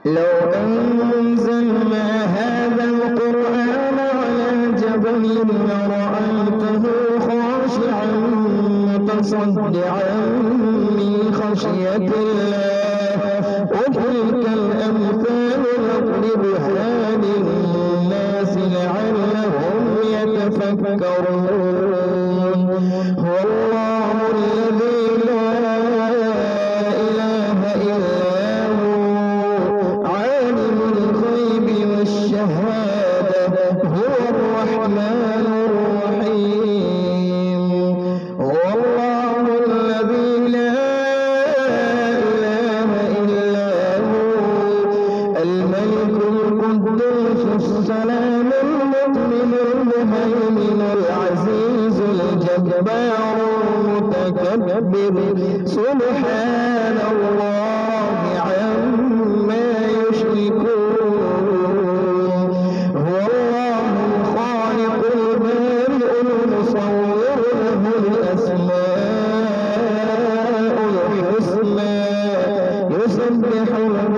لو أنزلنا هذا القرآن على جبل لرأيته خاشعا متصدعا من خشية الله وتلك الأمثال نضربها للناس لعلهم يتفكرون. هو الله الذي لا إله إلا هو عالم الغيب والشهادة هو الرحمن الرحيم. هو الله الذي لا إله إلا هو الملك القدوس السلام المؤمن المهيمن العزيز الجبار المتكبر سبحان الله عما يشركون. هو الله الخالق البارئ المصور له الأسماء الحسنى يسبح له